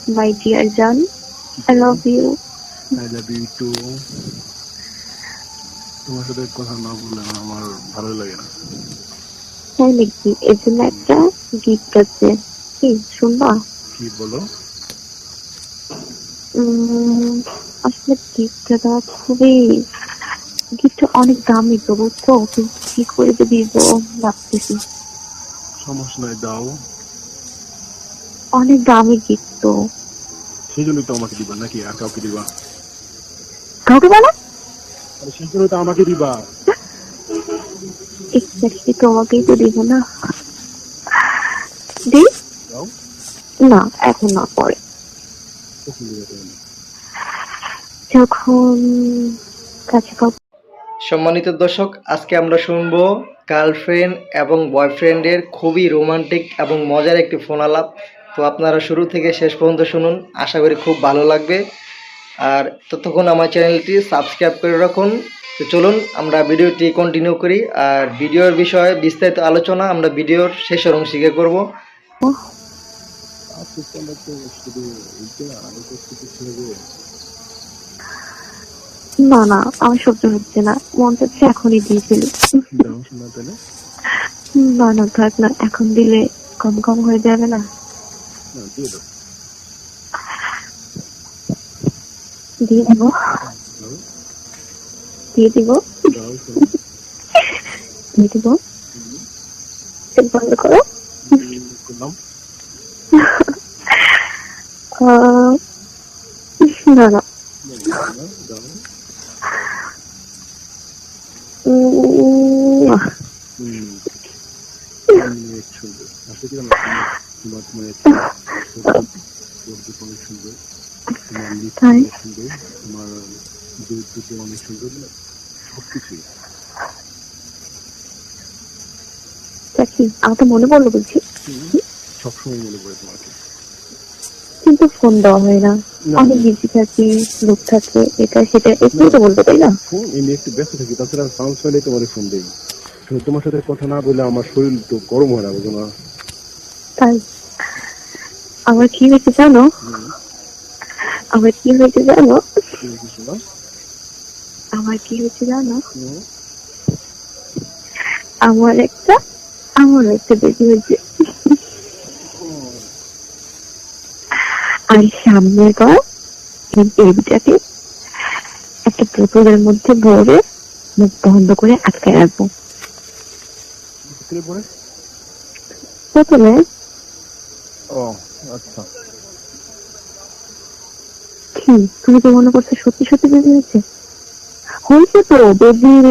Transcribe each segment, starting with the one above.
My dear John, I love you. I love you too. তোমার সাথে কথা না বললে আমার ভালো লাগে না। তাই নাকি? এর জন্য একটা গিফট আছে, কি শুনবা? কি বলো? আসলে গিফটটা খুবই, গিফটটা অনেক দামি তো বুঝছো, কিন্তু কি করে যে দিব ভাবতেছি। সমস্যা নাই, দাও। অনেক দামি গিফট তো। সেই জন্য তো আমাকে দিবা নাকি আর কাউকে দিবা? কাউকে বলো? সেই জন্য তো আমাকে দিবা। এক্স্যাক্টলি তোমাকেই তো দিব না। দি দাও। না, এখন না, পরে কখন দিবা তুমি? যখন কাছে পাবো। সম্মানিত দর্শক, আজকে আমরা শুনবো গার্লফ্রেন্ড এবং বয়ফ্রেন্ডের খুবই রোমান্টিক এবং মজার একটি ফোন আলাপ। তো আপনারা শুরু থেকে শেষ পর্যন্ত শুনুন, আশা করি খুব ভালো লাগবে। আর ততক্ষণ আমার চ্যানেলটি সাবস্ক্রাইব করে রাখুন। তো চলুন আমরা ভিডিওটি কন্টিনিউ করি। আর ভিডিওর বিষয়ে বিস্তারিত আলোচনা আমরা ভিডিওর শেষের অংশে করব। না না, আমার সহ্য হচ্ছে না, মন চাচ্ছে এখনই দিয়ে ফেলি। দাও শোনা তাহলে। না না, থাক না, এখন দিলে কম কম হয়ে যাবে না? না, দিয়ে দাও। দিয়ে দিব, দাও, দিয়ে দিব, দাও শোনা। দিয়ে দিব। চোখ বন্ধ করো। করলাম। না না, দাও। সুন্দর আসলে কি তোমার অনেক সুন্দর, তোমার লিপস অনেক সুন্দর, তোমার দুটো অনেক সুন্দর, সবকিছুই। কি আমাকে মনে পড়লো বলছি? সবসময় মনে পড়ে তোমাকে, কিন্তু ফোন দেওয়া হয় না, অনেক বিজি থাকি, লোক থাকে, এটা সেটা একটু তো বলবো, তাই না? ফোন এমনি একটু ব্যস্ত থাকি, তাছাড়া সাউন্ড হলে তোমার ফোন দেই। তোমার সাথে কথা না বলে আমার শরীর তো গরম হয় না, বুঝো না? তাই আমার কি হয়েছে জানো? আমার কি হয়েছে জানো? আমার কি হয়েছে জানো? আমার একটা বেবি হয়েছে। আর সামনের বার এই বেবিটাকে একটা বোতলের মধ্যে ভরে মুখ বন্ধ করে আটকে রাখবো। বোতলে। ও আচ্ছা। কি তুমি তো মনে করছো সত্যি সত্যি বেবি হয়েছে? হয়েছে তো, বেবির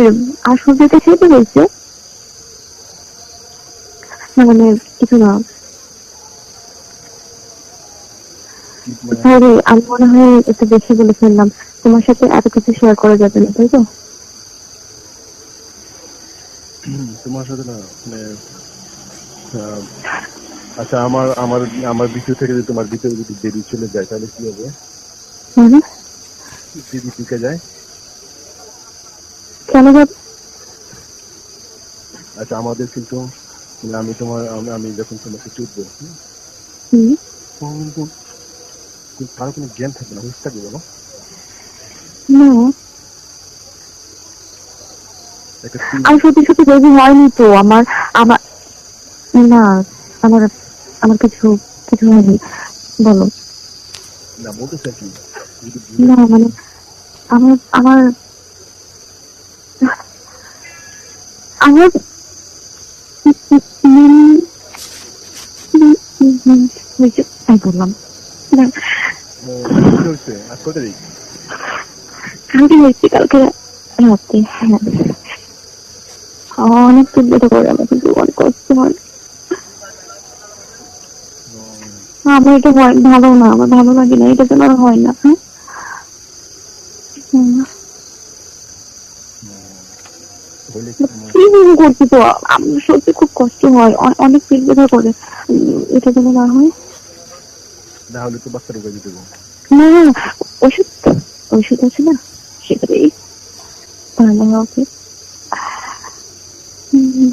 আসল যেটা সেটা হয়েছে না, মানে কিছু না। সরি, আমি মনে হয় একটু বেশি বলে ফেললাম, তোমার সাথে এত কিছু শেয়ার করা যাবে না, তাই তো? তোমার সাথে না মানে আচ্ছা, আমার আমার আমার ভিতর থেকে যদি তোমার ভিতরে যদি বেবি চলে যায় তাহলে কি হবে? বেবি ঢুকে যায় কেন? আচ্ছা, আমাদের কিন্তু আমি তোমার আমি যখন তোমাকে চুপবো কারো কোনো জ্ঞান থাকবে না, বুঝতে থাকবে বলো? আমি সত্যি সত্যি বেবি হয়নি তো আমার। আমার না, আমার আমার কিছু কিছু হয়নি, বলো না বলতে চাই কি, না, মানে আমার আমার আমার হয়েছে, তাই বললাম না। কালকে হয়েছে, কালকে রাতে। হ্যাঁ, অনেক চিন্তা করে আমার কিন্তু অনেক কষ্ট হয়। আমার এটা ভালো না, আমার ভালো লাগে না, এটা যেন হয় না। করছি তো, আমার সত্যি খুব কষ্ট হয়, অনেক পেট ব্যথা করে, এটা যেন না হয়। না হলে তো বাচ্চা ঢুকে দিতে। না, ওষুধ ওষুধ আছে না, সেটাই ভালো হবে।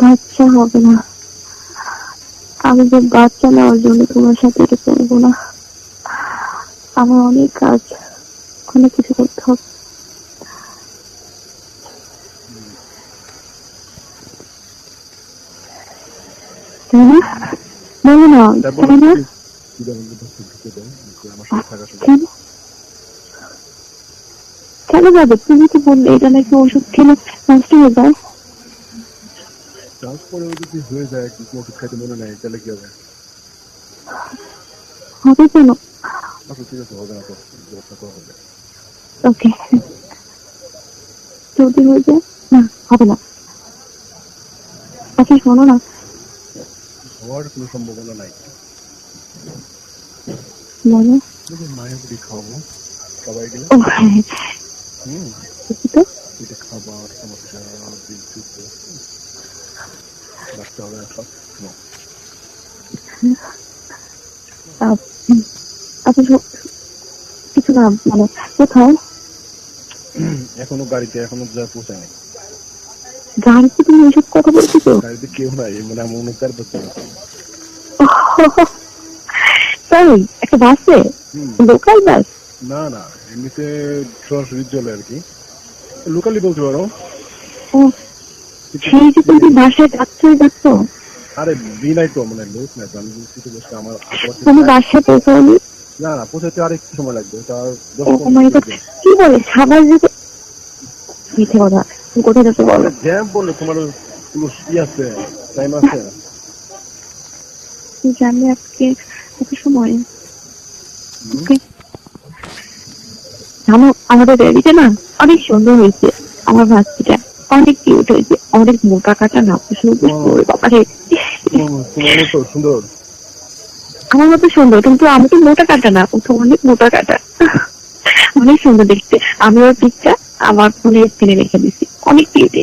বাচ্চা হবে না, আমি যে বাচ্চা নেওয়ার জন্য তোমার সাথে এটা করবো না। আমার অনেক কাজ, অনেক কিছু করতে হবে, তাই না? বলো না, তারপর তাই না? ইদানিং ঢুকে দেয় যে আমার সাথে থাকা শুধু। কেন কেন যাবে? তুমি তো বললে এটা নাকি ওষুধ খেলে নষ্ট হয়ে যায়। তারপরেও যদি হয়ে যায় কিছু ওষুধ খাইতে মনে নেয় তাহলে কি হবে? হবে কেন? আচ্ছা ঠিক আছে, হবে না তো, ব্যবস্থা করা হবে। ওকে, যদি হয়ে যায়, না হবে না। আচ্ছা শোনো না, হওয়ার কোনো সম্ভাবনা নাই। বলো। যদি মায়ের মুড়ি খাওয়াবো সবাই গেলে, ও হ্যাঁ, হুম, দেখি তো। এটা খাবার সমস্যা বিদ্যুৎ রাখতে হবে না সব। আহ, আচ্ছা কিছু না, মানে কোথায় এখনো গাড়িতে এখনো যা পৌঁছায়নি। গাড়িতে তুমি এইসব কথা বলছো তো? গাড়িতে কেউ নাই, মানে আমি অনুকার করতে সরি, একটা বাসে, লোকাল বাস? না না, এমনিতে সরাসরি চলে আর কি, লোকালি বলতে পারো। ও, সেই যে তুমি বাসায় যাচ্ছ, আরে বিনাই তো, মানে লোক নাই তো, আমি বলছি তো বসে আমার তুমি বাসায় পৌঁছাওনি? না না, পৌঁছাতে আর একটু সময় লাগবে, তার ও মাই গড, কি বলে সাবাস যেতে? মিথ্যে কথা, তুমি কোথায় যাচ্ছ বলো? জ্যাম বললে তোমার কোনো ই আছে, টাইম আছে? জানি আজকে এত সময়। ওকে, জানো আমাদের বেবিটা না অনেক সুন্দর হয়েছে, আমার বাচ্চাটা অনেক কিউট হয়েছে, অনেক মোটা কাটা না বাবারে। তোমার মতো সুন্দর? আমার মতো সুন্দর, কিন্তু আমি তো মোটা কাটা না, ও তো অনেক মোটা কাটা। অনেক সুন্দর দেখতে। আমি ওর পিকটা আমার ফোনে স্ক্রিনে রেখে দিচ্ছি, অনেক কিউট।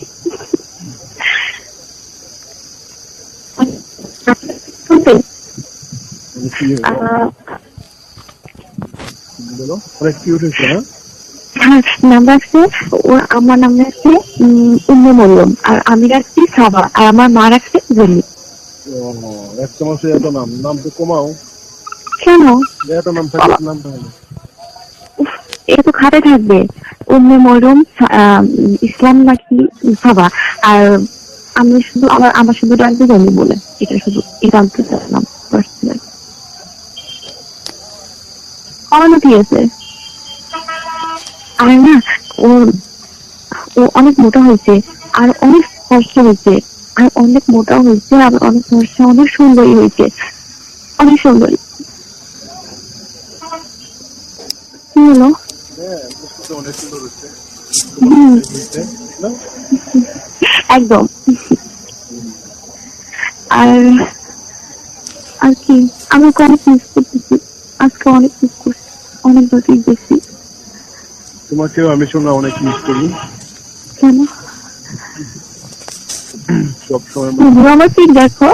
বলো, অনেক কিউট হয়েছে না? নাম রাখছে, ও আমার নাম রাখছে উম্মে মরিয়ম, আর আমি রাখছি সাবা, আর আমার মা রাখছে জলি। এক মাসে এত নাম, নাম তো কমাও। কেন? এত নাম থাকে, নাম থাকে। এটা তো খাতে থাকবে, উম্মে মরিয়ম, ইসলাম নাকি সাবা, আর আমি শুধু আমার শুধু রাখবে জলি বলে, এটা শুধু এটা আনতে চাইলাম পার্সোনাল। আমার ঠিক আছে। আর না, ও ও অনেক মোটা হয়েছে, আর অনেক ফর্সা হয়েছে, আর অনেক মোটা হয়েছে, আর অনেক ফর্সা, অনেক সুন্দরী হয়েছে, অনেক সুন্দরী। কি হলো? অনেক সুন্দর হচ্ছে একদম। আর আর কি, আমাকে অনেক মিস করতেছি, আজকে অনেক মিস করছি, অনেকবার দেখছি। তোমাকেও আমি শোনা অনেক মিস করি। কেন? সবসময় আমার পিক দেখো,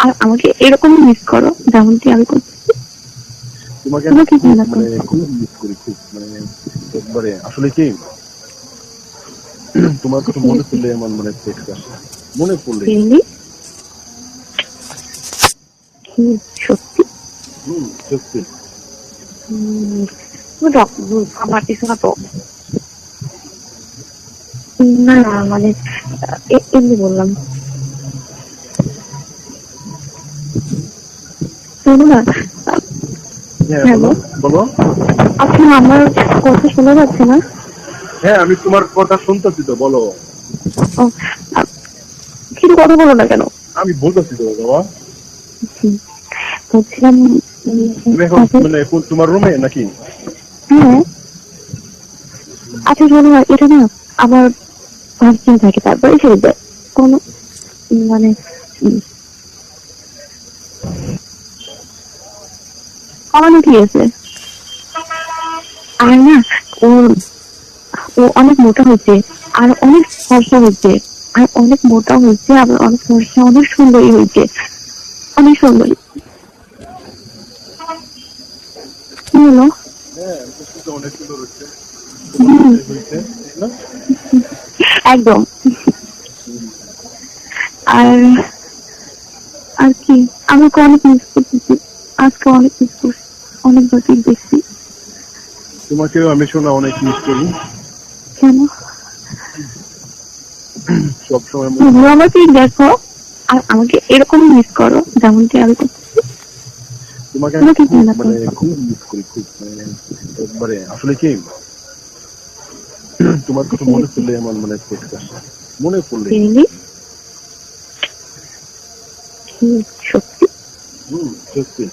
আর আমাকে এরকম মিস করো যেমনটি আমি করতেছি। তোমাকে খুব মিস করি, খুব, মানে একবারে। আসলে কি, তোমার কথা মনে পড়লে আমার মনে টেক্সট আসে, মনে পড়লে। সত্যি? সত্যি। আমার কিছু না তো, না মানে এমনি বললাম। শোনো না, বলো। আচ্ছা, আমার কথা শোনা যাচ্ছে না? হ্যাঁ, আমি তোমার কথা শুনতেছি তো, বলো। কিছু কথা বলো না কেন? আমি বলতেছি তো বাবা। বলছিলাম মানে তোমার রুমে নাকি? হ্যাঁ। আচ্ছা শোনো না, এটা না আমার ভাবছেন থাকে, তারপরে ছেড়ে যায় কোনো, মানে আমার ঠিক আছে। আর না, ও অনেক মোটা হয়েছে, আর অনেক ফর্সা হয়েছে, আর অনেক মোটা হয়েছে, আবার অনেক ফর্সা, অনেক সুন্দরী হয়েছে, অনেক সুন্দরী। কি হলো? একদম। আর আর কি, আমাকে অনেক মিস করতেছি, আজকে অনেক মিস করছি, অনেকবার দেখছি। তোমাকেও আমি শোনা অনেক মিস করি। কেন? সবসময় তুমি আমাকে দেখো আর আমাকে এরকম মিস করো যেমনটি আমি করতেছি। তোমাকে আমি তোমাকে কি খুব লাগবে? খুব মিস করি, খুব একবারে আসলে কি তোমার কথা মনে পড়লে আমার মনে পড়লে Really? সত্যি? সত্যি।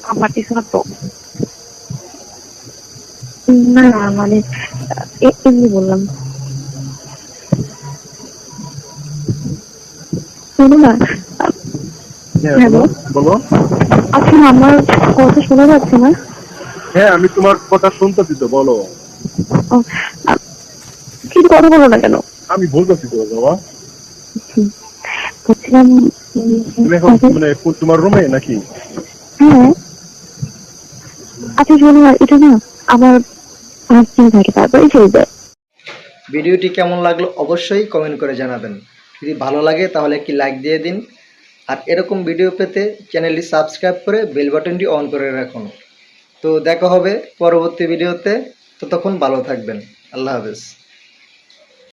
আমার কিছু না তো। না মানে এমনি বললাম। শোনো না, হ্যাঁ হ্যালো, বলো। আচ্ছা আমার কথা শোনা যাচ্ছে না? হ্যাঁ আমি তোমার কথা শুনতেছি তো, বলো। ও, আ- কিন্তু কথা বলো না কেন? আমি বলতেছি তো বাবা। বলছিলাম তুমি এখন তোমার রুমে নাকি? হ্যাঁ। আচ্ছা শোনো না, এটা না আমার 5 দিন থাকে তারপরে ছেড়ে দেয়। ভিডিওটি কেমন লাগলো অবশ্যই কমেন্ট করে জানাবেন। যদি ভালো লাগে তাহলে একটি লাইক দিয়ে দিন। আর এরকম ভিডিও পেতে চ্যানেলটি সাবস্ক্রাইব করে বেল বাটনটি অন করে রাখুন। তো দেখা হবে পরবর্তী ভিডিওতে। ততক্ষণ ভালো থাকবেন। আল্লাহ হাফেজ।